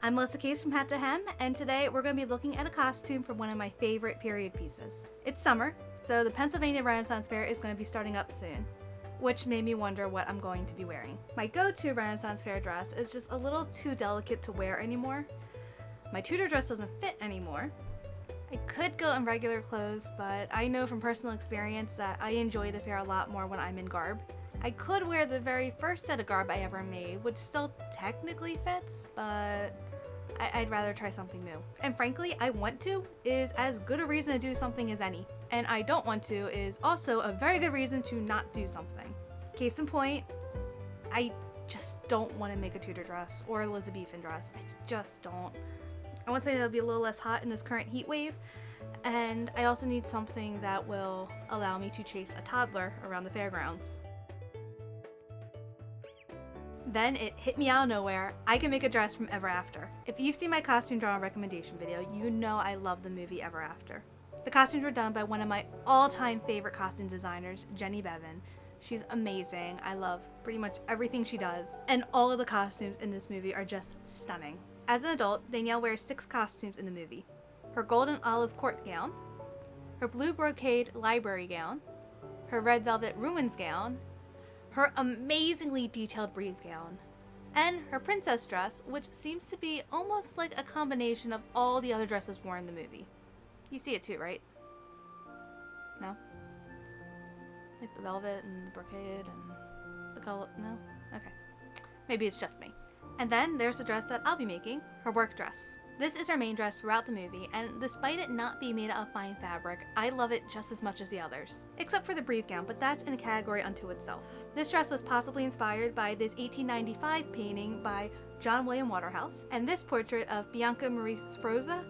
I'm Melissa Case from Hat to Hem, and today we're going to be looking at a costume from one of my favorite period pieces. It's summer, so the Pennsylvania Renaissance Fair is going to be starting up soon, which made me wonder what I'm going to be wearing. My go-to Renaissance Fair dress is just a little too delicate to wear anymore. My Tudor dress doesn't fit anymore. I could go in regular clothes, but I know from personal experience that I enjoy the fair a lot more when I'm in garb. I could wear the very first set of garb I ever made, which still technically fits, but I'd rather try something new. And frankly, I want to is as good a reason to do something as any. And I don't want to is also a very good reason to not do something. Case in point, I just don't want to make a Tudor dress or Elizabethan dress. I just don't. I want something that'll be a little less hot in this current heat wave, and I also need something that will allow me to chase a toddler around the fairgrounds. Then it hit me out of nowhere. I can make a dress from Ever After. If you've seen my costume drawing recommendation video, you know I love the movie Ever After. The costumes were done by one of my all-time favorite costume designers, Jenny Bevan. She's amazing. I love pretty much everything she does, and all of the costumes in this movie are just stunning. As an adult, Danielle wears 6 costumes in the movie. Her golden olive court gown, her blue brocade library gown, her red velvet ruins gown, her amazingly detailed brief gown, and her princess dress, which seems to be almost like a combination of all the other dresses worn in the movie. You see it too, right? No? Like the velvet and the brocade and the color? No? Okay. Maybe it's just me. And then there's the dress that I'll be making, her work dress. This is her main dress throughout the movie, and despite it not being made out of fine fabric, I love it just as much as the others. Except for the brief gown, but that's in a category unto itself. This dress was possibly inspired by this 1895 painting by John William Waterhouse, and this portrait of Bianca Marie Sforza?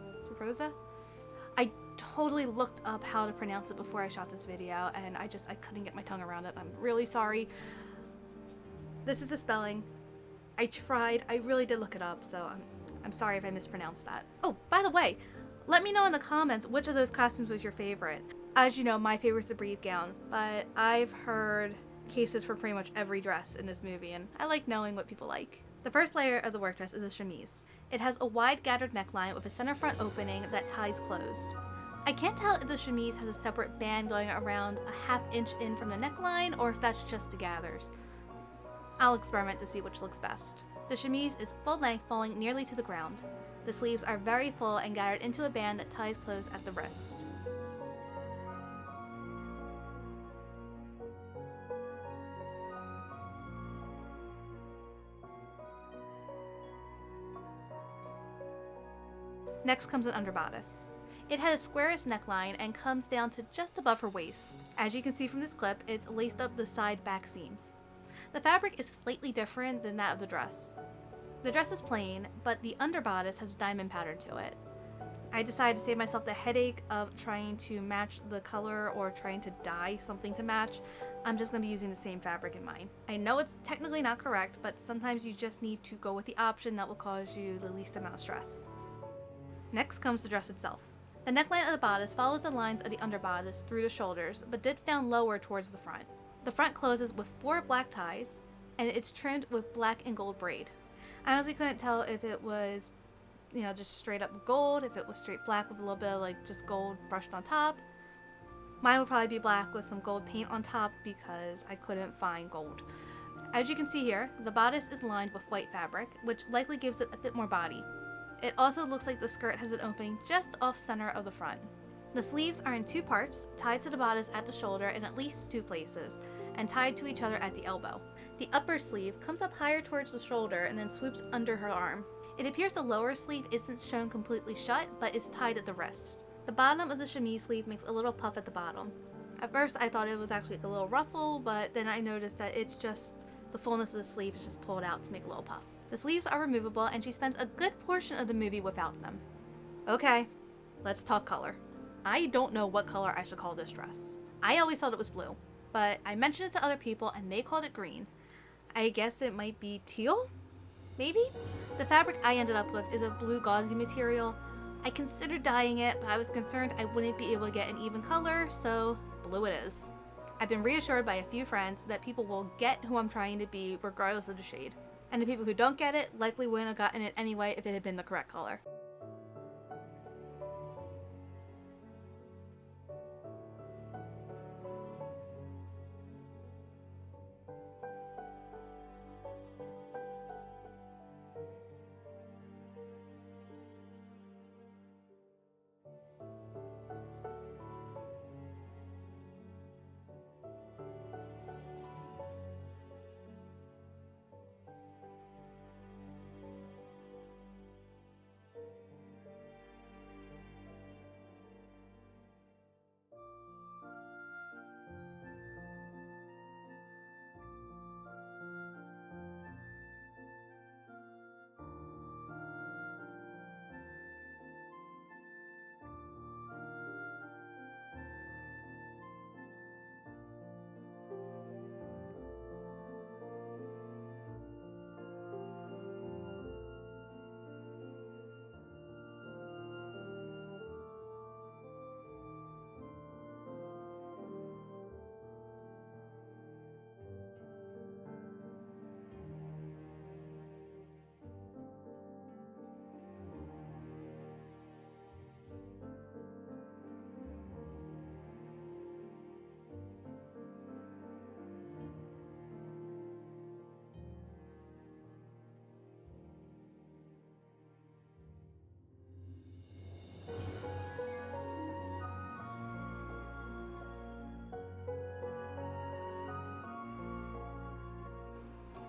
I totally looked up how to pronounce it before I shot this video, and I couldn't get my tongue around it. I'm really sorry. This is the spelling. I tried. I really did look it up, so I'm sorry if I mispronounced that. Oh, by the way, let me know in the comments which of those costumes was your favorite. As you know, my favorite's the brief gown, but I've heard cases for pretty much every dress in this movie, and I like knowing what people like. The first layer of the work dress is a chemise. It has a wide gathered neckline with a center front opening that ties closed. I can't tell if the chemise has a separate band going around a ½ inch in from the neckline, or if that's just the gathers. I'll experiment to see which looks best. The chemise is full length, falling nearly to the ground. The sleeves are very full and gathered into a band that ties closed at the wrist. Next comes an underbodice. It has a squarish neckline and comes down to just above her waist. As you can see from this clip, it's laced up the side back seams. The fabric is slightly different than that of the dress. The dress is plain, but the underbodice has a diamond pattern to it. I decided to save myself the headache of trying to match the color or trying to dye something to match. I'm just going to be using the same fabric in mine. I know it's technically not correct, but sometimes you just need to go with the option that will cause you the least amount of stress. Next comes the dress itself. The neckline of the bodice follows the lines of the underbodice through the shoulders, but dips down lower towards the front. The front closes with 4 black ties, and it's trimmed with black and gold braid. I honestly couldn't tell if it was, just straight up gold, if it was straight black with a little bit of just gold brushed on top. Mine would probably be black with some gold paint on top because I couldn't find gold. As you can see here, the bodice is lined with white fabric, which likely gives it a bit more body. It also looks like the skirt has an opening just off center of the front. The sleeves are in 2 parts, tied to the bodice at the shoulder in at least 2 places, and tied to each other at the elbow. The upper sleeve comes up higher towards the shoulder and then swoops under her arm. It appears the lower sleeve isn't shown completely shut, but is tied at the wrist. The bottom of the chemise sleeve makes a little puff at the bottom. At first I thought it was actually a little ruffle, but then I noticed that it's just the fullness of the sleeve is just pulled out to make a little puff. The sleeves are removable, and she spends a good portion of the movie without them. Okay, let's talk color. I don't know what color I should call this dress. I always thought it was blue, but I mentioned it to other people and they called it green. I guess it might be teal? Maybe? The fabric I ended up with is a blue gauzy material. I considered dyeing it, but I was concerned I wouldn't be able to get an even color, so blue it is. I've been reassured by a few friends that people will get who I'm trying to be regardless of the shade. And the people who don't get it likely wouldn't have gotten it anyway if it had been the correct color.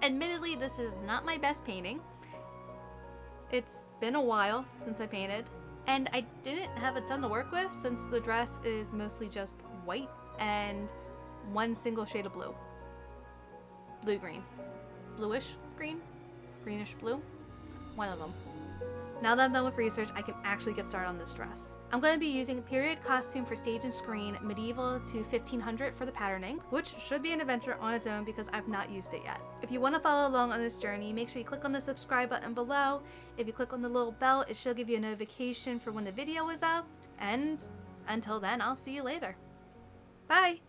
Admittedly, this is not my best painting. It's been a while since I painted, and I didn't have a ton to work with since the dress is mostly just white and one single shade of blue. Blue-green. Bluish green? Greenish blue? One of them. Now that I'm done with research, I can actually get started on this dress. I'm going to be using period costume for stage and screen, medieval to 1500 for the patterning, which should be an adventure on its own because I've not used it yet. If you want to follow along on this journey, make sure you click on the subscribe button below. If you click on the little bell, it should give you a notification for when the video is up. And until then, I'll see you later. Bye!